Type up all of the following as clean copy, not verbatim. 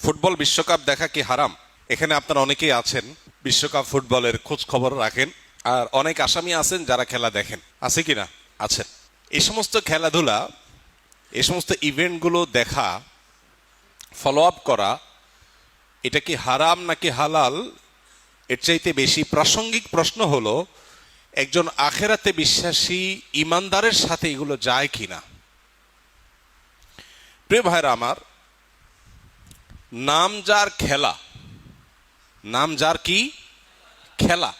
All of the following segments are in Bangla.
ফুটবল বিশ্বকাপ দেখা কি হারাম? এখানে আপনারা অনেকেই আছেন বিশ্বকাপ ফুটবলের খোঁজ খবর রাখেন, আর অনেক আসামি আছেন যারা খেলা দেখেন। আছে কিনা? আছেন। এই সমস্ত খেলাধুলা, এই সমস্ত ইভেন্টগুলো দেখা, ফলো আপ করা, এটা কি হারাম নাকি হালাল? এর চাইতে বেশি প্রাসঙ্গিক প্রশ্ন হলো, একজন আখেরাতে বিশ্বাসী ইমানদারের সাথে এগুলো যায় কিনা। প্রিয় ভাইরা আমার, নাম যার খেলা, নাম যার কি খেলা,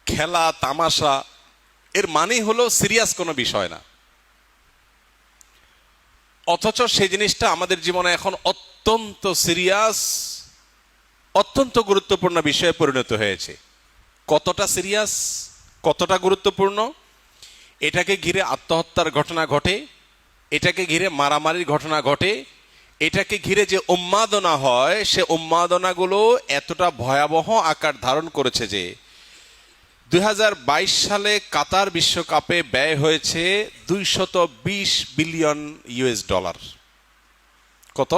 খেলা তামাশা, এর মানে হলো সিরিয়াস কোনো বিষয় না, অথচ সেই জিনিসটা আমাদের জীবনে এখন অত্যন্ত সিরিয়াস, অত্যন্ত গুরুত্বপূর্ণ বিষয়ে পরিণত হয়েছে। কতটা সিরিয়াস, কতটা গুরুত্বপূর্ণ? এটাকে ঘিরে আত্মহত্যার ঘটনা ঘটে, এটাকে ঘিরে মারামারির ঘটনা ঘটে, এটাকে ঘিরে যে উন্মাদনা হয়, সে উন্মাদনাগুলো এতটা ভয়াবহ আকার ধারণ করেছে যে 2022 সালে কাতার বিশ্বকাপে ব্যয় হয়েছে $220 বিলিয়ন। কত?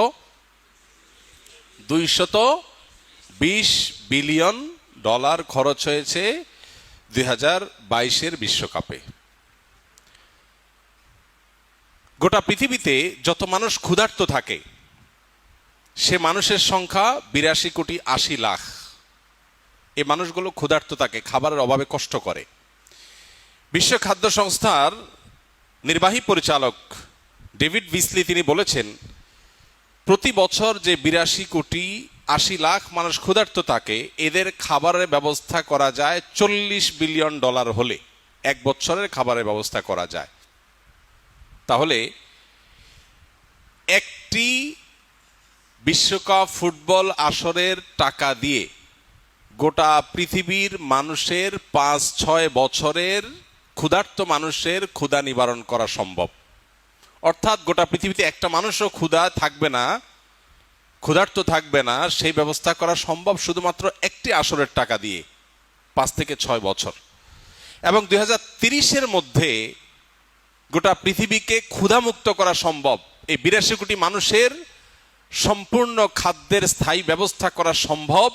$220 বিলিয়ন খরচ হয়েছে 2022 বিশ্বকাপে। গোটা পৃথিবীতে যত মানুষ ক্ষুধার্ত থাকে, সে মানুষের সংখ্যা 82,80,00,000। এই মানুষগুলো ক্ষুধার্ত থাকে, খাবারের অভাবে কষ্ট করে। বিশ্ব খাদ্য সংস্থার নির্বাহী পরিচালক ডেভিড বিসলি তিনি বলেছেন, প্রতি বছর যে 82,80,00,000 মানুষ ক্ষুধার্ত থাকে, এদের খাবারের ব্যবস্থা করা যায় $40 বিলিয়ন হলে এক বছরের খাবারের ব্যবস্থা করা যায়। তাহলে একটি বিশ্বকাপ ফুটবল আসরের টাকা দিয়ে গোটা পৃথিবীর মানুষের 5-6 বছরের ক্ষুধার্ত মানুষের ক্ষুধা নিবারণ করা সম্ভব। অর্থাৎ গোটা পৃথিবীতে একটা মানুষও ক্ষুধার্ত থাকবে না, সেই ব্যবস্থা করা সম্ভব শুধুমাত্র একটি আসরের টাকা দিয়ে 5 থেকে 6 বছর। এবং 2030 মধ্যে গোটা পৃথিবীকে ক্ষুধামুক্ত করা সম্ভব। এই 82 কোটি মানুষের সম্পূর্ণ খাদ্যের স্থায়ী ব্যবস্থা করা সম্ভব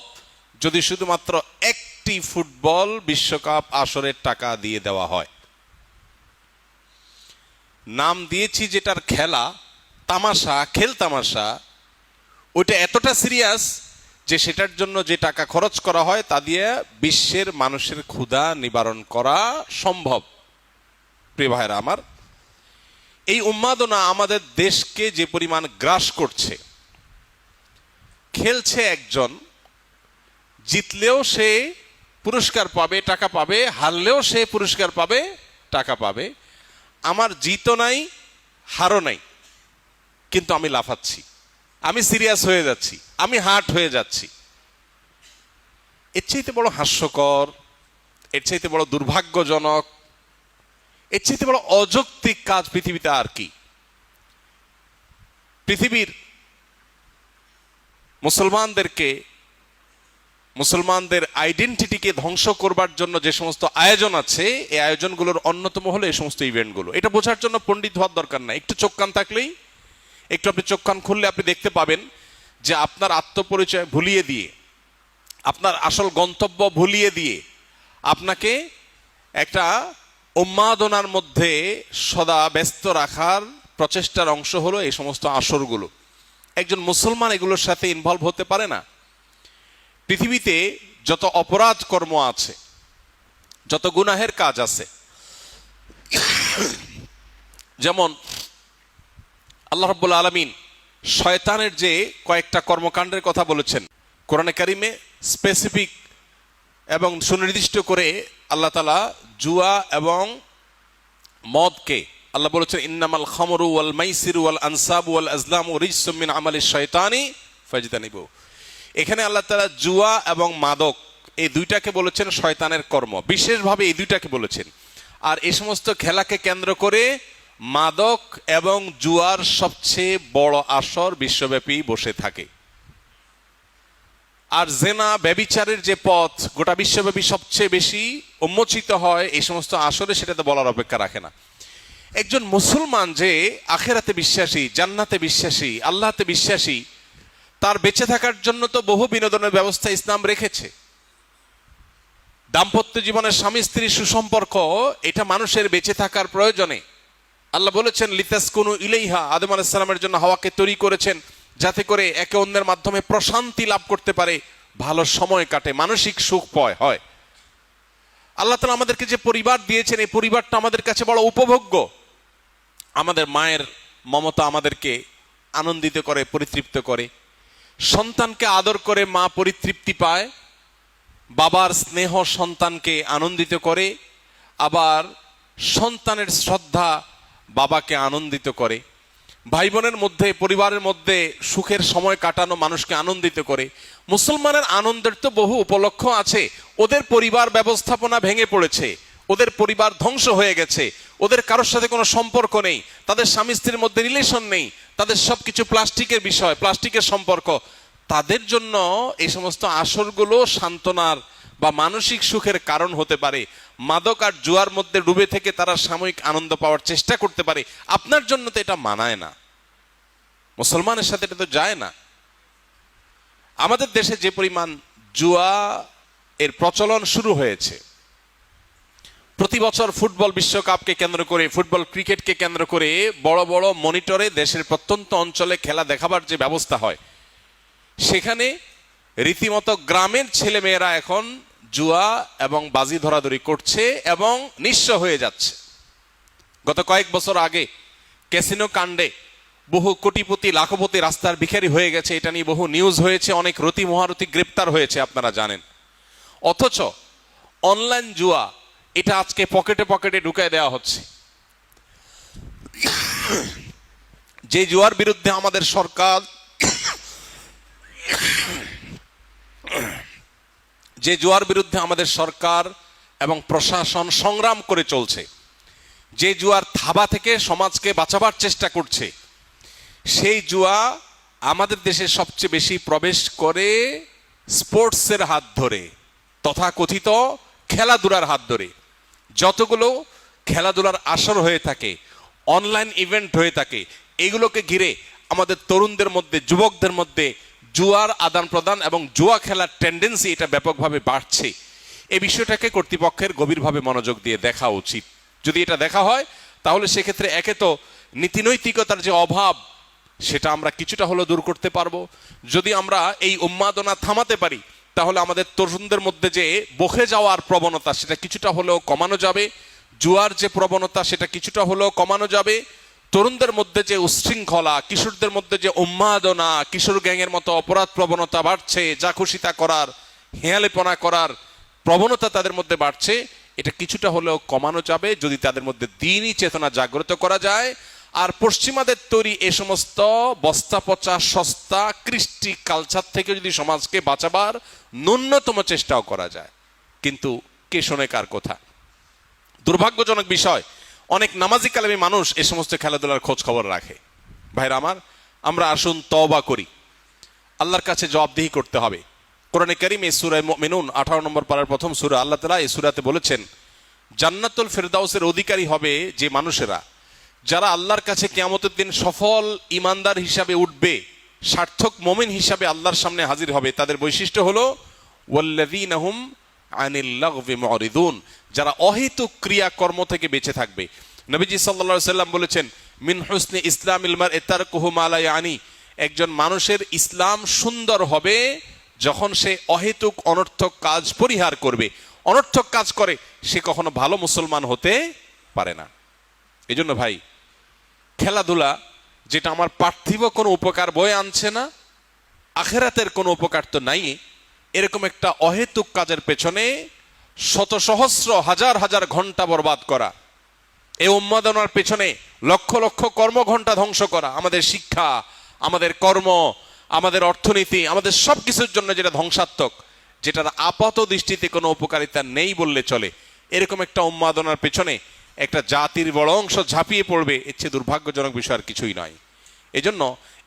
যদি শুধুমাত্র একটি ফুটবল বিশ্বকাপ আসরের টাকা দিয়ে দেওয়া হয়। নাম দিয়েছি যেটার খেলা তামাশা, খেল তামাশা, ওইটা এতটা সিরিয়াস যে সেটার জন্য যে টাকা খরচ করা হয় তা দিয়ে বিশ্বের মানুষের ক্ষুধা নিবারণ করা সম্ভব। প্রিয় ভাইরা আমার, এই উন্মাদনা আমাদের দেশকে যে পরিমাণ গ্রাস করছে, খেলছে একজন, জিতলেও সে পুরস্কার পাবে, টাকা পাবে, হারলেও সে পুরস্কার পাবে, টাকা পাবে। আমার জিতও নাই, হারও নাই, কিন্তু আমি লাফাচ্ছি, আমি সিরিয়াস হয়ে যাচ্ছি, আমি হার্ট হয়ে যাচ্ছি। এর চাইতে বড় হাস্যকর, এর চাইতে বড় দুর্ভাগ্যজনক, এর চাইতে বড় অযৌক্তিক কাজ পৃথিবীতে আর কি? পৃথিবীর মুসলমানদের আইডেন্টিটিকে ধ্বংস করবার জন্য যে সমস্ত আয়োজন আছে, এই আয়োজনগুলোর অন্যতম হলো এই সমস্ত ইভেন্টগুলো। এটা বোঝার জন্য পণ্ডিত হওয়ার দরকার নাই, একটু চোখ কান থাকলেই, একটু আপনি চোখ কান খুললে আপনি দেখতে পাবেন যে আপনার আত্মপরিচয় ভুলিয়ে দিয়ে, আপনার আসল গন্তব্য ভুলিয়ে দিয়ে আপনাকে একটা উন্মাদনার মধ্যে সদা ব্যস্ত রাখার প্রচেষ্টার অংশ হলো এই সমস্ত আসরগুলো। একজন মুসলমান এগুলোর সাথে ইনভলভ হতে পারে না। পৃথিবীতে যত অপরাধ কর্ম আছে, যত গুনাহের কাজ আছে, যেমন আল্লাহ রাব্বুল আলামিন শয়তানের যে কয়েকটা কর্মকাণ্ডের কথা বলেছেন কোরআনে কারিমে, স্পেসিফিক এবং সুনির্দিষ্ট করে আল্লাহ তাআলা জুয়া এবং মদকে আল্লাহ বলেছেন, ইন্নামাল খামরু ওয়াল মাইসিরু ওয়াল আনসাবু ওয়াল আজলামু রিজসুম মিন আমালিশ শাইতানি ফাজতানিবু। এখানে আল্লাহ তাআলা জুয়া এবং মাদক এই দুইটাকে বলেছেন শয়তানের কর্ম, বিশেষভাবে এই দুইটাকে বলেছেন। আর এই সমস্ত খেলাকে কেন্দ্র করে মাদক এবং জুয়ার সবচেয়ে বড় আসর বিশ্বব্যাপী বসে থাকে। আর জেনা, ব্যভিচারের যে পথ গোটা বিশ্বব্যাপী সবচেয়ে বেশি উন্মোচিত হয় এই সমস্ত আসরে, সেটা তো বলার অপেক্ষা রাখে না। একজন মুসলমান যে আখেরাতে বিশ্বাসী, জান্নাতে বিশ্বাসী, আল্লাহতে বিশ্বাসী, তার বেঁচে থাকার জন্য তো বহু বিনোদনের ব্যবস্থা ইসলাম রেখেছে। দাম্পত্য জীবনের স্বামী স্ত্রীর সুসম্পর্ক, এটা মানুষের বেঁচে থাকার প্রয়োজনে। আল্লাহ বলেছেন লিতাসকুনু ইলাইহা, আদম আলাইহিস সালামের জন্য হাওয়াকে তৈরি করেছেন যাতে করে একে অন্যের মাধ্যমে প্রশান্তি লাভ করতে পারে, ভালো সময় কাটে, মানসিক সুখ হয়। আল্লাহ তাআলা আমাদেরকে যে পরিবার দিয়েছেন, এই পরিবারটা আমাদের কাছে বড় উপভোগ্য। আমাদের মায়ের মমতা আমাদেরকে আনন্দিত করে, পরিতৃপ্ত করে। সন্তানকে আদর করে মা পরিতৃপ্তি পায়, বাবার স্নেহ সন্তানকে আনন্দিত করে, আবার সন্তানের শ্রদ্ধা বাবাকে আনন্দিত করে। ভাই বোনের মধ্যে, পরিবারের মধ্যে সুখের সময় কাটানো মানুষকে আনন্দিত করে। মুসলমানের আনন্দের তো বহু উপলক্ষ আছে। ওদের পরিবার ব্যবস্থাপনা ভেঙে পড়েছে, ওদের পরিবার ধ্বংস হয়ে গেছে, ওদের কারোর সাথে কোনো সম্পর্ক নেই, তাদের স্বামী স্ত্রীর মধ্যে রিলেশন নেই, তাদের সবকিছু প্লাস্টিকের বিষয়, প্লাস্টিকের সম্পর্ক। তাদের জন্য এই সমস্ত আসরগুলো সান্ত্বনার বা মানসিক সুখের কারণ হতে পারে। মাদক আর জুয়ার মধ্যে ডুবে থেকে তারা সাময়িক আনন্দ পাওয়ার চেষ্টা করতে পারে। আপনার জন্য তো এটা মানায় না, মুসলমানের সাথে এটা তো যায় না। আমাদের দেশে যে পরিমাণ জুয়া এর প্রচলন শুরু হয়েছে, প্রতি বছর ফুটবল বিশ্বকাপকে কেন্দ্র করে, ফুটবল ক্রিকেটকে কেন্দ্র করে বড় বড় মনিটরে দেশের প্রত্যন্ত অঞ্চলে খেলা দেখাবার যে ব্যবস্থা হয়, সেখানে রীতিমতো গ্রামের ছেলে মেয়েরা এখন জুয়া এবং বাজি ধরাধরি করছে এবং নিঃস্ব হয়ে যাচ্ছে। গত কয়েক বছর আগে ক্যাসিনো কাণ্ডে বহু কোটিপতি লাখপতি রাস্তার ভিখারি হয়ে গেছে, এটা নিয়ে বহু নিউজ হয়েছে, অনেক রতি মহারতি গ্রেপ্তার হয়েছে, আপনারা জানেন। অথচ অনলাইন জুয়া এটা আজকে পকেটে পকেটে ঢুকায় দেওয়া হচ্ছে। যে জুয়ার বিরুদ্ধে আমাদের সরকার এবং প্রশাসন সংগ্রাম করে চলছে, যে জুয়ার থাবা থেকে সমাজকে বাঁচাবার চেষ্টা করছে, সেই জুয়া আমাদের দেশে সবচেয়ে বেশি প্রবেশ করে স্পোর্টসের হাত ধরে, তথাকথিত খেলাধুলার হাত ধরে। যতগুলো খেলাধুলার আসর হয়ে থাকে, অনলাইন ইভেন্ট হয়ে থাকে, এগুলোকে ঘিরে আমাদের তরুণদের মধ্যে, যুবকদের মধ্যে জুয়ার আদান প্রদান এবং জুয়া খেলার টেন্ডেন্সি এটা ব্যাপকভাবে বাড়ছে। এই বিষয়টাকে কর্তৃপক্ষের গভীরভাবে মনোযোগ দিয়ে দেখা উচিত। যদি এটা দেখা হয় তাহলে সেক্ষেত্রে একে তো নীতিনৈতিকতার যে অভাব, সেটা আমরা কিছুটা হলেও দূর করতে পারবো। যদি আমরা এই উন্মাদনা থামাতে পারি তাহলে আমাদের তরুণদের মধ্যে যে বকে যাওয়ার প্রবণতা, সেটা কিছুটা হলেও কমানো যাবে। জুয়ার যে প্রবণতা, সেটা কিছুটা হলেও কমানো যাবে। তরুণদের মধ্যে যে উচ্ছৃঙ্খলা, কিশোরদের মধ্যে যে উন্মাদনা, কিশোর গ্যাংয়ের মতো অপরাধ প্রবণতা বাড়ছে, যা খুশি তা করার, হেয়ালিপনা করার প্রবণতা তাদের মধ্যে বাড়ছে, এটা কিছুটা হলেও কমানো যাবে যদি তাদের মধ্যে দ্বীনি চেতনা জাগ্রত করা যায়। আর পশ্চিমাদের তৈরি এ সমস্ত বস্তা পচা সস্তা কৃষ্টি কালচার থেকে যদি সমাজকে বাঁচাবার ন্যূনতম চেষ্টাও করা যায়। কিন্তু কে শোনে কার কথা? দুর্ভাগ্যজনক বিষয়, অনেক নামাজি কালামী মানুষ এ সমস্ত খেলাধুলার খোঁজ খবর রাখে। ভাইরা আমার, আমরা আসুন তওবা করি, আল্লাহর কাছে জবাবদিহি করতে হবে। কোরআনে কারীমে সূরা মুমিনুন 18 নম্বর পারার প্রথম সূরা, আল্লাহ তাআলা এই সূরাতে বলেছেন, জান্নাতুল ফেরদাউসের অধিকারী হবে যে মানুষেরা, যারা আল্লাহর কাছে কিয়ামতের দিন সফল ইমানদার হিসাবে উঠবে, সার্থক মুমিন হিসাবে আল্লাহর সামনে হাজির হবে। তাদের বৈশিষ্ট্য হলো ওয়াল্লাযীনা হুম আনিল লাগবি মুরিদুন, যারা অহেতুক ক্রিয়া কর্ম থেকে বেঁচে থাকবে। নবীজি সাল্লাল্লাহু আলাইহি সাল্লাম বলেছেন, মিন হুসনি ইসলামিল মারই তারকুহু মা লা ইয়ানি, একজন মানুষের ইসলাম সুন্দর হবে যখন সে অহেতুক অনর্থক কাজ পরিহার করবে। অনর্থক কাজ করে সে কখনো ভালো মুসলমান হতে পারে না। এজন্য ভাই, খেলাধুলা যেটা আমার পার্থিব কোনো উপকার বয়ে আনছে না, আখেরাতের কোনো উপকার তো নাই, এরকম একটা অহেতুক কাজের পেছনে শত সহস্র হাজার হাজার ঘন্টা বরবাদ করা, এই উন্মাদনার পেছনে লক্ষ লক্ষ কর্মঘণ্টা ধ্বংস করা, আমাদের শিক্ষা, আমাদের কর্ম, আমাদের অর্থনীতি, আমাদের সবকিছুর জন্য যেটা ধ্বংসাত্মক, যেটার আপাত দৃষ্টিতে কোনো উপকারিতা নেই বললে চলে, এরকম একটা উন্মাদনার পেছনে একটা জাতির বড় অংশ ঝাঁপিয়ে পড়বে, এর চেয়ে দুর্ভাগ্যজনক বিষয় আর কিছুই নয়। এজন্য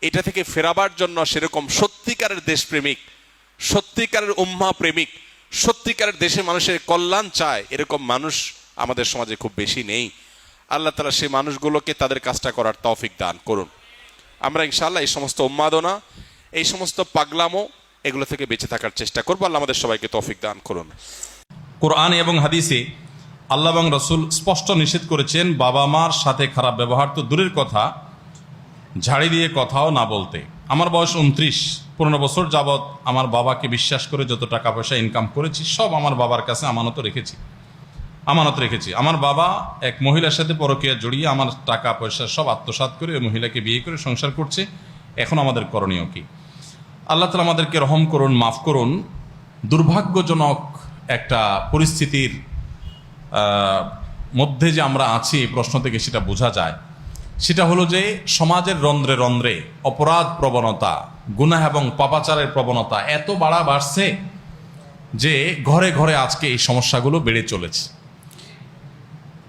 এটা থেকে ফেরাবার জন্য সেরকম সত্যিকারের দেশপ্রেমিক, সত্যিকারের উম্মা প্রেমিক, সত্যিকারের দেশে মানুষের কল্যাণ চায়, এরকম মানুষ আমাদের সমাজে খুব বেশি নেই। আল্লাহ তাআলা সেই মানুষগুলোকে তাদের কাজটা করার তৌফিক দান করুন। আমরা ইনশাআল্লাহ এই সমস্ত উন্মাদনা এই সমস্ত পাগলামো এগুলো থেকে বেঁচে থাকার চেষ্টা করবো। আল্লাহ আমাদের সবাইকে তৌফিক দান করুন। কোরআন এবং হাদিসে আল্লাহ এবং রসুল স্পষ্ট নিষেধ করেছেন বাবা মার সাথে খারাপ ব্যবহার তো দূরের কথা, ঝাড়ি দিয়ে কথাও না বলতে। আমার বয়স 29 বছর যাবৎ আমার বাবাকে বিশ্বাস করে যত টাকা পয়সা ইনকাম করেছি সব আমার বাবার কাছে আমানত রেখেছি। আমার বাবা এক মহিলার সাথে পরকীয়া জড়িয়ে আমার টাকা পয়সা সব আত্মসাৎ করে ওই মহিলাকে বিয়ে করে সংসার করছে। এখন আমাদের করণীয় কি? আল্লাহ তাআলা আমাদেরকে রহম করুন, মাফ করুন। দুর্ভাগ্যজনক একটা পরিস্থিতির মধ্যে যে আমরা আছি, প্রশ্ন থেকে সেটা বোঝা যায়। সেটা হলো যে সমাজের রন্ধ্রে রন্ধ্রে অপরাধ প্রবণতা, গুনাহ এবং পাপাচারের প্রবণতা এত বাড়ছে যে ঘরে ঘরে আজকে এই সমস্যাগুলো বেড়ে চলেছে।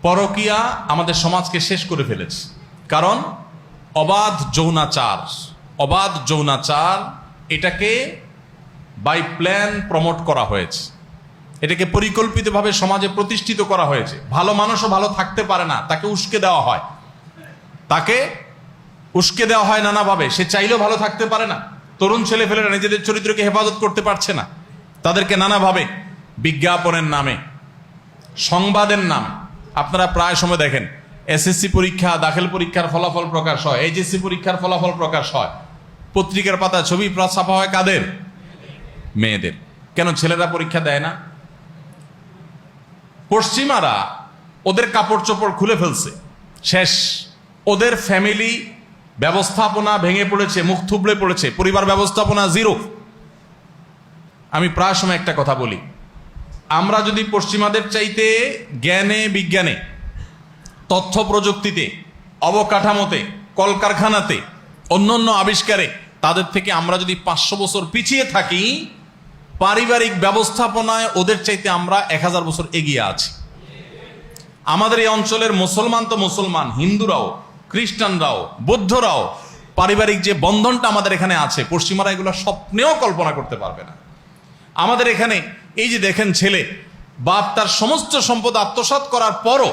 পরকীয়া আমাদের সমাজকে শেষ করে ফেলেছে। কারণ অবাধ যৌনাচার এটাকে বাই প্ল্যান প্রমোট করা হয়েছে, এটাকে পরিকল্পিতভাবে সমাজে প্রতিষ্ঠিত করা হয়েছে। ভালো মানুষও ভালো থাকতে পারে না, তাকে উস্কে দেওয়া হয় নানাভাবে। সে চাইলেও ভালো থাকতে পারে না। তরুণ ছেলেপেলেরা নিজেদের চরিত্রকে হেফাজত করতে পারছে না, তাদেরকে নানাভাবে বিজ্ঞাপনের নামে, সংবাদের নামে, আপনারা প্রায় সময় দেখেন এসএসসি পরীক্ষা, দাখিল পরীক্ষার ফলাফল প্রকাশ হয়, এইচএসসি পরীক্ষার ফলাফল প্রকাশ হয়, পত্রিকার পাতা ছবি ছাপা হয় কাদের? মেয়েদের। কেন ছেলেরা পরীক্ষা দেয় না? পশ্চিমারা ওদের কাপড় চোপড় খুলে ফেলছে, শেষ। ওদের ফ্যামিলি ব্যবস্থাপনা ভেঙে পড়েছে, মুখ থুবড়ে পড়েছে, পরিবার ব্যবস্থাপনা জিরো। আমি প্রায় সময় একটা কথা বলি, আমরা যদি পশ্চিমাদের চাইতে জ্ঞানে, বিজ্ঞানে, তথ্য প্রযুক্তিতে, অবকাঠামোতে, কলকারখানাতে, অন্যান্য আবিষ্কারে তাদের থেকে আমরা যদি 500 বছর পিছিয়ে থাকি, পারিবারিক ব্যবস্থাপনায় ওদের চাইতে আমরা 1000 বছর এগিয়ে আছি। আমাদের এই অঞ্চলের মুসলমান তো মুসলমান, হিন্দুরাও, খ্রিস্টানরাও, বৌদ্ধরাও পারিবারিক যে বন্ধনটা আমাদের এখানে আছে, পশ্চিমারা এগুলো স্বপ্নেও কল্পনা করতে পারবে না। আমাদের এখানে এই যে দেখেন, ছেলে বাপ তার সমস্ত সম্পদ আত্মসাৎ করার পরও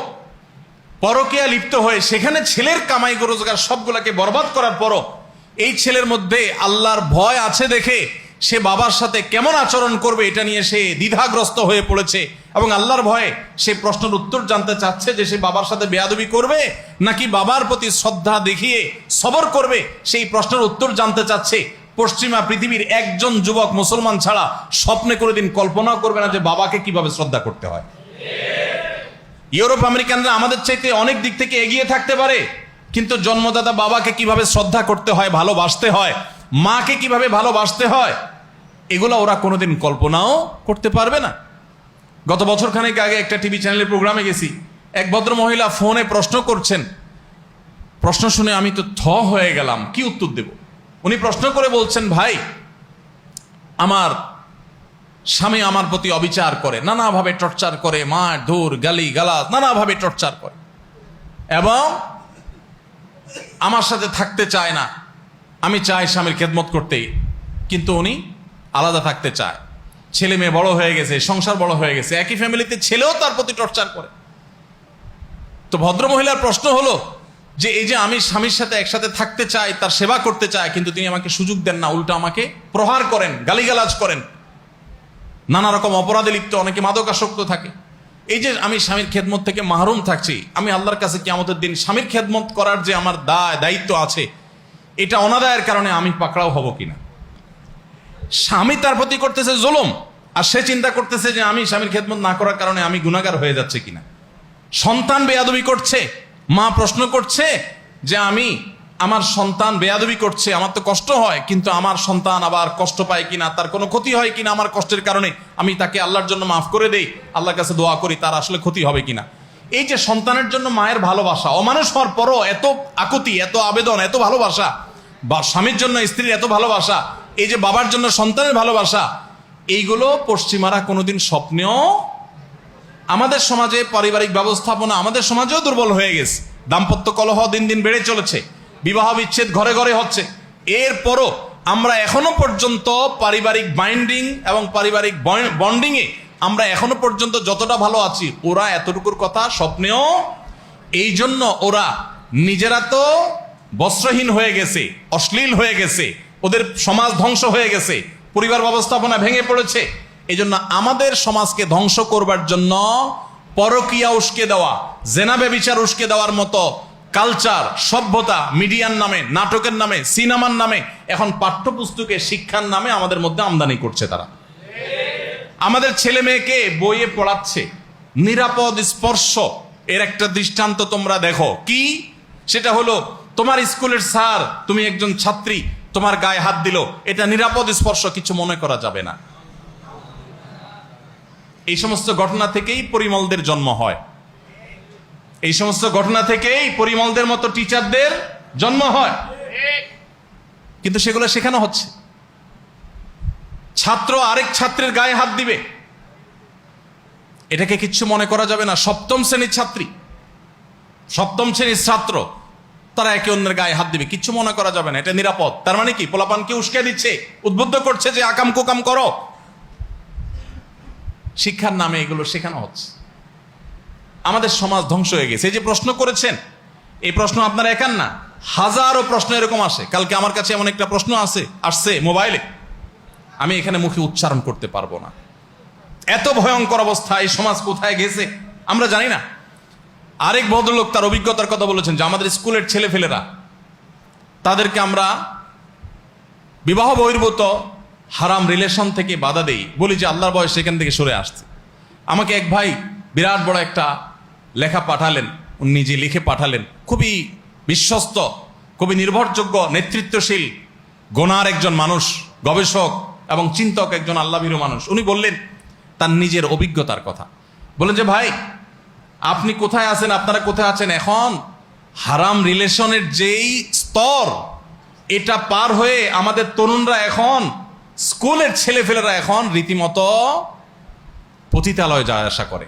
পরকীয়া লিপ্ত হয়ে সেখানে ছেলের কামাই রোজগার সবগুলাকে বরবাদ করার পরও এই ছেলের মধ্যে আল্লাহর ভয় আছে দেখে সে বাবার সাথে কেমন আচরণ করবে এটা নিয়ে সে দ্বিধাগ্রস্ত হয়ে পড়েছে। এবং আল্লাহর ভয়ে সে প্রশ্নের উত্তর জানতে চাচ্ছে যে সে বাবার সাথে বেয়াদবি করবে নাকি বাবার প্রতি শ্রদ্ধা দেখিয়ে সবর করবে, সেই প্রশ্নের উত্তর জানতে চাচ্ছে। পশ্চিমা পৃথিবীর একজন যুবক মুসলমান ছাড়া স্বপ্নে কোনোদিন কল্পনা করবে না যে বাবাকে কিভাবে শ্রদ্ধা করতে হয়। ইউরোপ আমেরিকানরা আমাদের চাইতে অনেক দিক থেকে এগিয়ে থাকতে পারে, কিন্তু জন্মদাতা বাবাকে কিভাবে শ্রদ্ধা করতে হয়, ভালোবাসতে হয়, মাকে কিভাবে ভালোবাসতে হয়, এগুলো ওরা কোনোদিন কল্পনাও করতে পারবে না। গত বছর খানেক আগে একটা টিভি চ্যানেলের প্রোগ্রামে গেছি, এক ভদ্র মহিলা ফোনে প্রশ্ন করছেন। প্রশ্ন শুনে আমি তো হয়ে গেলাম, কি উত্তর দেব। উনি প্রশ্ন করে বলছেন, ভাই আমার স্বামী আমার প্রতি অবিচার করে, নানাভাবে টর্চার করে, মার ধুর গালি গালাজ নানাভাবে টর্চার করে, এবং আমার সাথে থাকতে চায় না। আমি চাই স্বামীর খেদমত করতে, কিন্তু উনি আলাদা থাকতে চায়। ছেলে মেয়ে বড় হয়ে গেছে, সংসার বড় হয়ে গেছে, একই ফ্যামিলিতে ছেলেও তার প্রতি টর্চার করে। তো ভদ্র মহিলার প্রশ্ন হলো যে এই যে আমি স্বামীর সাথে একসাথে থাকতে চাই, তার সেবা করতে চাই, কিন্তু তিনি আমাকে সুযোগ দেন না, উল্টো আমাকে প্রহার করেন, গালিগালাজ করেন, নানা রকম অপরাধে লিপ্ত, অনেকে মাদকাসক্ত থাকে। এই যে আমি স্বামীর খেদমত থেকে মাহরুম থাকছি, আমি আল্লাহর কাছে কিয়ামতের দিন স্বামীর খেদমত করার যে আমার দায়িত্ব আছে, এটা অনাদায়ের কারণে আমি পাকড়াও হব কিনা। স্বামী তার প্রতি করতেছে জুলুম, আর সে চিন্তা করতেছে যে আমি স্বামীর খেদমত না করার কারণে আমি গুনাহগার হয়ে যাচ্ছে কিনা। সন্তান বেয়াদবি করছে, মা প্রশ্ন করছে যে আমার সন্তান বেয়াদবি করছে, আমার তো কষ্ট হয়, কিন্তু আমার সন্তান আবার কষ্ট পায় কিনা, তার কোনো ক্ষতি হয় কিনা আমার কষ্টের কারণে, আমি তাকে আল্লাহর জন্য মাফ করে দেই, আল্লাহর কাছে দোয়া করি তার আসলে ক্ষতি হবে কিনা। এই যে সন্তানের জন্য মায়ের ভালোবাসা, অমানুষ হওয়ার পরও এত আকুতি, এত আবেদন, এত ভালোবাসা, বা স্বামীর জন্য স্ত্রীর এত ভালোবাসা, এই যে বাবার জন্য সন্তানের ভালোবাসা, এইগুলো পশ্চিমারা কোনোদিন স্বপ্নেও। আমাদের সমাজে পারিবারিক ব্যবস্থাপনা আমাদের সমাজেও দুর্বল হয়ে গেছে। দাম্পত্য কলহ দিন দিন বেড়ে চলেছে, বিবাহ বিচ্ছেদ ঘরে ঘরে হচ্ছে। এরপরও আমরা এখনো পর্যন্ত পারিবারিক বাইন্ডিং এবং পারিবারিক বন্ডিং এ আমরা এখনো পর্যন্ত যতটা ভালো আছি, ওরা এতটুকুর কথা স্বপ্নেও। এই জন্য ওরা নিজেরা তো বস্ত্রহীন হয়ে গেছে, অশ্লীল হয়ে গেছে, ওদের সমাজ ধ্বংস হয়ে গেছে, পরিবার ব্যবস্থাপনা ভেঙে পড়েছে। এই জন্য আমাদের সমাজকে ধ্বংস করবার জন্য পরকীয়া উস্কে দেওয়া, জেনা ব্যভিচার উস্কে দেওয়ার মতো কালচার, সভ্যতা মিডিয়ার নামে, নাটকের নামে, সিনেমার নামে, এখন পাঠ্যপুস্তকে শিক্ষার নামে আমাদের মধ্যে আমদানি করছে তারা। আমাদের ছেলে মেয়েকে বইয়ে পড়াচ্ছে নিরাপদ স্পর্শ। এর একটা দৃষ্টান্ত তোমরা দেখো, কি সেটা হলো তোমার স্কুলের স্যার, তুমি একজন ছাত্রী, তোমার গায়ে হাত দিল, এটা নিরাপদ স্পর্শ, কিছু মনে করা যাবে না। এই সমস্ত ঘটনা থেকেই পরিমলদের জন্ম হয়, এই সমস্ত ঘটনা থেকেই পরিমলদের মতো টিচারদের জন্ম হয়, কিন্তু সেগুলো শেখানো হচ্ছে। ছাত্র আরেক ছাত্রের গায়ে হাত দিবে, এটাকে কিচ্ছু মনে করা যাবে না। সপ্তম শ্রেণীর ছাত্রী, সপ্তম শ্রেণীর ছাত্র, তারা একে অন্যের গায়ে হাত দিবে, কিচ্ছু মনে করা যাবে না, এটা নিরাপদ। তার মানে কি? পোলাপানকে উস্কে দিচ্ছে, উদ্বুদ্ধ করছে যে আকাম কুকাম করো। শিক্ষার নামে এগুলো শেখানো হচ্ছে। আমাদের সমাজ ধ্বংস হয়ে গেছে। এই যে প্রশ্ন করেছেন, এই প্রশ্ন আপনারা একান না, হাজারো প্রশ্ন এরকম আসে। কালকে আমার কাছে এমন একটা প্রশ্ন আসছে মোবাইলে, আমি এখানে মুখে উচ্চারণ করতে পারবো না। এত ভয়ঙ্কর অবস্থা, এই সমাজ কোথায় গেছে আমরা জানি না। আরেক ভদ্রলোক তার অভিজ্ঞতার কথা বলেছেন যে আমাদের স্কুলের ছেলেফেলেরা, তাদেরকে আমরা বিবাহ বহির্ভূত হারাম রিলেশন থেকে বাধা দেই, বলি যে আল্লাহর বয়স সেখান থেকে সরে আসছে। আমাকে এক ভাই বিরাট বড় একটা লেখা পাঠালেন, উনি নিজে লিখে পাঠালেন, খুবই বিশ্বস্ত, খুবই নির্ভরযোগ্য, নেতৃত্বশীল, গোনার একজন মানুষ, গবেষক এবং চিন্তক, একজন আল্লাহভীরু মানুষ। উনি বললেন তার নিজের অভিজ্ঞতার কথা, বলেন যে ভাই আপনি কোথায় আছেন, আপনারা কোথায় আছেন, এখন হারাম রিলেশনের যেই স্তর, এটা পার হয়ে আমাদের তরুণরা এখন, স্কুলের ছেলেফেলেরা এখন রীতিমতো পতিতালয় যায় আসা করে।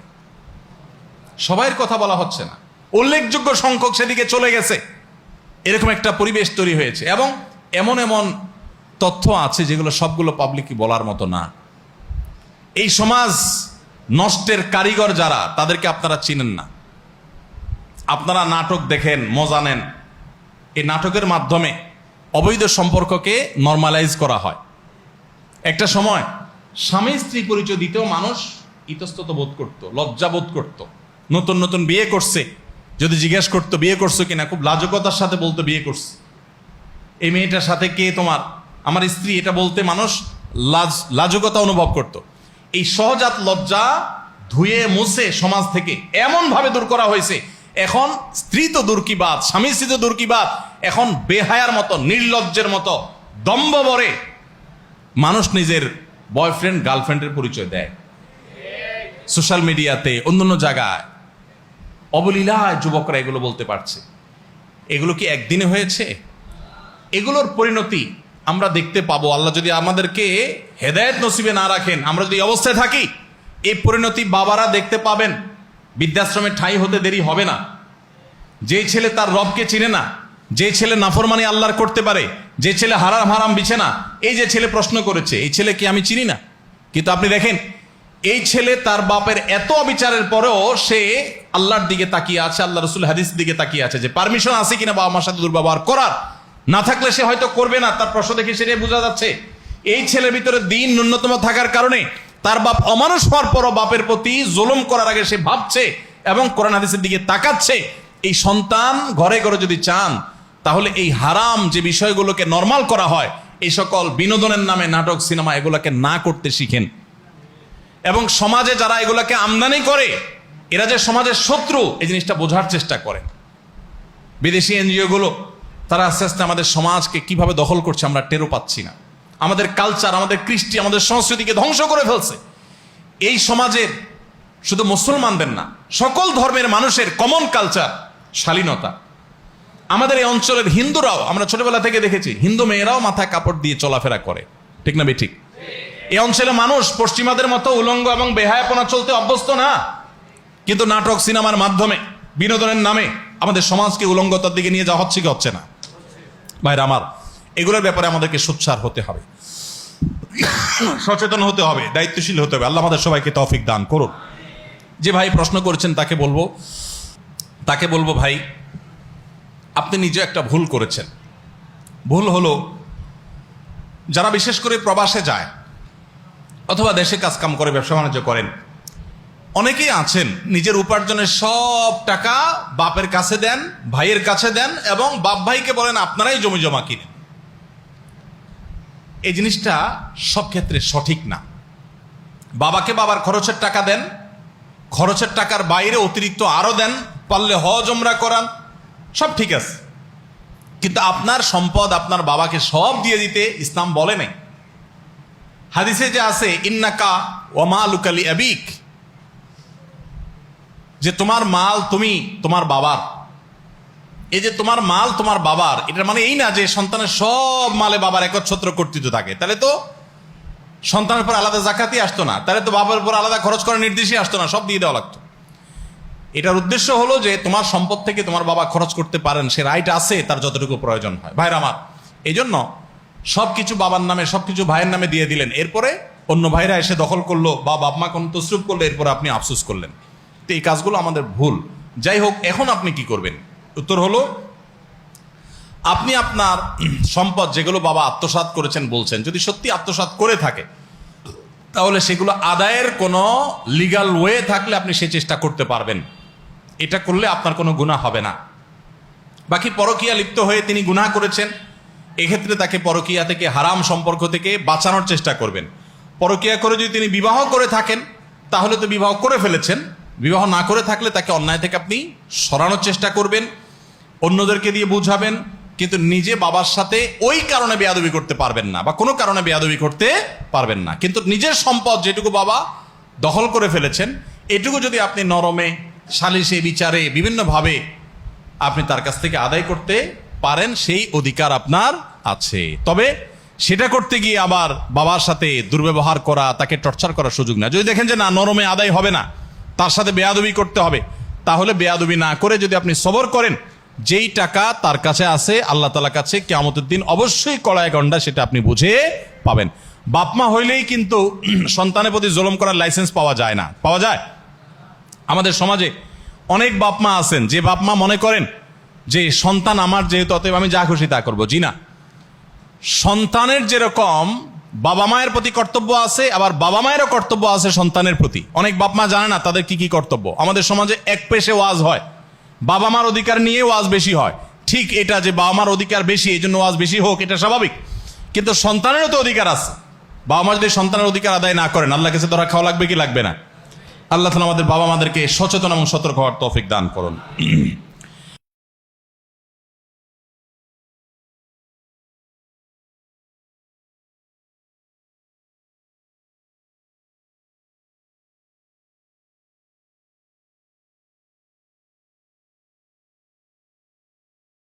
সবাইয়ের কথা বলা হচ্ছে না, উল্লেখযোগ্য সংখ্যক সেদিকে চলে গেছে। এরকম একটা পরিবেশ তৈরি হয়েছে এবং এমন এমন তথ্য আছে যেগুলো সবগুলো পাবলিকই বলার মতো না। এই সমাজ নষ্টের কারিগর যারা, তাদেরকে আপনারা চিনেন না। আপনারা নাটক দেখেন, মজা নেন। এই নাটকের মাধ্যমে অবৈধ সম্পর্ককে নরমালাইজ করা হয়। একটা সময় স্বামী স্ত্রী পরিচয় দিতেও মানুষ ইতস্তত বোধ করতো, লজ্জা বোধ করতো। নতুন নতুন বিয়ে করছে, যদি জিজ্ঞেস করতো বিয়ে করছো কিনা, খুব লাজুকতার সাথে বলতো বিয়ে করছে। এই মেয়েটার সাথে কে তোমার? আমার স্ত্রী, এটা বলতে মানুষ লাজুকতা অনুভব করত। এই সহজাত লজ্জা ধুয়ে মুছে সমাজ থেকে এমন ভাবে দূর করা হয়েছে, এখন স্ত্রী তো দূর কি বাত, স্বামী স্ত্রী তো দূর কি বাত, এখন বেহায়ার মতো, নির্লজ্জের মতো, দম্ভ ভরে মানুষ নিজের বয়ফ্রেন্ড গার্লফ্রেন্ডের পরিচয় দেয় সোশ্যাল মিডিয়াতে, অন্যান্য জায়গায়। অবলীলায় যুবকরা এগুলো বলতে পারছে। এগুলো কি একদিনে হয়েছে? এগুলোর পরিণতি আমরা দেখতে পাবো। আল্লাহ যদি আমাদেরকে হেদায়েত নসিবে না রাখেন, আমরা যদি এই অবস্থায় থাকি, এই পরিণতি বাবারা দেখতে পাবেন। বৃদ্ধাশ্রমে ঠাঁই হতে দেরি হবে না। যেই ছেলে তার রবকে চিনে না, যে ছেলে নাফরমানি আল্লাহর করতে পারে, যে ছেলে হারাম হারাম বিছে না, এই যে ছেলে প্রশ্ন করেছে, এই ছেলেকে আমি চিনি না, কিন্তু আপনি দেখেন এই ছেলে তার বাপের এত অবিচারের পরেও সে আল্লাহর দিকে তাকিয়ে আছে, আল্লাহ রসুল হাদিস দিকে তাকিয়ে আছে যে পারমিশন আছে কিনা বাবা মার সাথে দুর্ব্যবহার করার। না থাকলে সে হয়তো করবে না, তার প্রশ্ন দেখে সেটাই বোঝা যাচ্ছে। এই ছেলের ভিতরে দিন ন্যূনতম থাকার কারণে তার বাপ অমানুষ হওয়ার পরও বাপের প্রতি জুলুম করার আগে সে ভাবছে এবং কোরআন হাদিসের দিকে তাকাচ্ছে। এই সন্তান ঘরে ঘরে যদি চান, তাহলে এই হারাম যে বিষয়গুলোকে নরমাল করা হয়, এই সকল বিনোদনের নামে নাটক, সিনেমা, এগুলোকে না করতে শিখেন। এবং সমাজে যারা এগুলোকে আমদানি করে, এরা যে সমাজের শত্রু, এই জিনিসটা বোঝার চেষ্টা করেন। বিদেশি এনজিও গুলো, তারা আস্তে আস্তে আমাদের সমাজকে কিভাবে দখল করছে আমরা টেরও পাচ্ছি না। আমাদের কালচার, আমাদের কৃষ্টি, আমাদের সংস্কৃতিকে ধ্বংস করে ফেলছে। এই সমাজের শুধু মুসলমানদের না, সকল ধর্মের মানুষের কমন কালচার শালীনতা। আমাদের এই অঞ্চলের হিন্দুরাও, আমরা ছোটবেলা থেকে দেখেছি, হিন্দু মেয়েরাও মাথায় কাপড় দিয়ে চলাফেরা করে, ঠিক না বেঠিক? এই অঞ্চলে মানুষ পশ্চিমাদের মতো উলঙ্গ এবং বেহায়াপনা চলতে অভ্যস্ত না, কিন্তু নাটক, সিনেমার মাধ্যমে, বিনোদনের নামে আমাদের সমাজকে উলঙ্গতার দিকে নিয়ে যাওয়া হচ্ছে কি হচ্ছে না? ভাইরা আমার, এগুলোর ব্যাপারে আমাদেরকে সোচ্চার হতে হবে, সচেতন হতে হবে, দায়িত্বশীল হতে হবে। আল্লাহ আমাদের সবাইকে তৌফিক দান করুন। যে ভাই প্রশ্ন করেছেন তাকে বলবো ভাই, আপনি নিজে একটা ভুল করেছেন। ভুল হলো যারা বিশেষ করে প্রবাসে যায় অথবা দেশে কাজকাম করে ব্যবসা বাণিজ্য করেন, অনেকেই আছেন নিজের উপার্জনের সব টাকা বাপের কাছে দেন, ভাইয়ের কাছে দেন এবং বাপ ভাইকে বলেন আপনারাই জমি জমা কিনেন। এই জিনিসটা সব ক্ষেত্রে সঠিক না। বাবাকে বাবার খরচের টাকা দেন, খরচের টাকার বাইরে অতিরিক্ত আরো দেন, পারলে হজ ওমরা করান, সব ঠিক আছে, কিন্তু আপনার সম্পদ আপনার বাবাকে সব দিয়ে দিতে ইসলাম বলে নাই। হাদিসে যে আছে ইন্নাকা ওয়া মালুকা লি আবিক, যে তোমার মাল তুমি তোমার বাবার। এই যে তোমার মাল তোমার বাবার, এটা মানে এই না যে সন্তানের সব মালে বাবার একচ্ছত্র কর্তৃত্ব থাকে, তাহলে তো সন্তানের পর আলাদা জাকাতই আসতো না, তাহলে তো বাবার উপর আলাদা খরচ করার নির্দেশই আসতো না, সব দিয়ে দেওয়া লাগতো। এটার উদ্দেশ্য হলো যে তোমার সম্পদ থেকে তোমার বাবা খরচ করতে পারেন, সে রাইট আছে, তার যতটুকু প্রয়োজন হয়। ভাইরা আমার, এই জন্য সবকিছু বাবার নামে সবকিছু ভাইয়ের নামে দিয়ে দিলেন, এরপরে অন্য ভাইরা এসে দখল করলো বা বাপ মা কোন তসরুপ করলো, এরপরে আপনি আফসোস করলেন। তো এই কাজগুলো আমাদের ভুল। যাই হোক, এখন আপনি কি করবেন? উত্তর হলো, আপনি আপনার সম্পদ যেগুলো বাবা আত্মসাৎ করেছেন বলছেন, যদি সত্যি আত্মসাৎ করে থাকে তাহলে সেগুলো আদায়ের কোনো লিগ্যাল ওয়ে থাকলে আপনি সে চেষ্টা করতে পারবেন। এটা করলে আপনার কোনো গুনাহ হবে না। বাকি পরকীয়া লিপ্ত হয়ে তিনি গুনাহ করেছেন, এক্ষেত্রে তাকে পরকীয়া থেকে, হারাম সম্পর্ক থেকে বাঁচানোর চেষ্টা করবেন। পরকীয়া করে যদি তিনি বিবাহ করে থাকেন তাহলে তো বিবাহ করে ফেলেছেন, বিবাহ না করে থাকলে তাকে অন্যায় থেকে আপনি সরানোর চেষ্টা করবেন, অন্যদেরকে দিয়ে বুঝাবেন, কিন্তু নিজে বাবার সাথে ওই কারণে বেয়াদবি করতে পারবেন না বা কোনো কারণে বেয়াদবি করতে পারবেন না। কিন্তু নিজের সম্পদ যেটুকু বাবা দখল করে ফেলেছেন, এটুকু যদি আপনি নরমে, সালিশে, বিচারে, বিভিন্নভাবে আপনি তার কাছ থেকে আদায় করতে পারেন, সেই অধিকার আপনার আছে। তবে সেটা করতে গিয়ে আবার বাবার সাথে দুর্ব্যবহার করা, তাকে টর্চার করার সুযোগ না। যদি দেখেন যে না, নরমে আদায় হবে না, তার সাথে বেয়াদবি করতে হবে, তাহলে বেয়াদবি না করে যদি আপনি সবর করেন, যেই টাকা তার কাছে আছে আল্লাহ তাআলার কাছে কিয়ামতের দিন অবশ্যই কড়ায় গন্ডা সেটা আপনি বুঝে পাবেন। বাপমা হইলেই কিন্তু সন্তানের প্রতি জুলুম করার লাইসেন্স পাওয়া যায় না। পাওয়া যায়? আমাদের সমাজে অনেক বাপমা আছেন যে বাপমা মনে করেন যে সন্তান আমার, যেহেতু অতএব আমি যা খুশি তা করবো। জি না, সন্তানের যেরকম বাবা মায়ের প্রতি কর্তব্য আছে, আবার বাবা মায়েরও কর্তব্য আছে সন্তানের প্রতি। অনেক বাপ মা জানে না তাদের কি কি কর্তব্য। আমাদের সমাজে এক পেশে ওয়াজ হয়, বাবা মার অধিকার নিয়ে ওয়াজ বেশি হয়। ঠিক এটা যে বাবা মার অধিকার বেশি এই জন্য ওয়াজ বেশি হোক, এটা স্বাভাবিক, কিন্তু সন্তানেরও তো অধিকার আছে। বাবা মা যদি সন্তানের অধিকার আদায় না করেন, আল্লাহ কাছে ধরা খাওয়া লাগবে কি লাগবে না? আল্লাহ তাআলা আমাদের বাবা মাদেরকে সচেতন এবং সতর্ক হওয়ার তৌফিক দান করুন।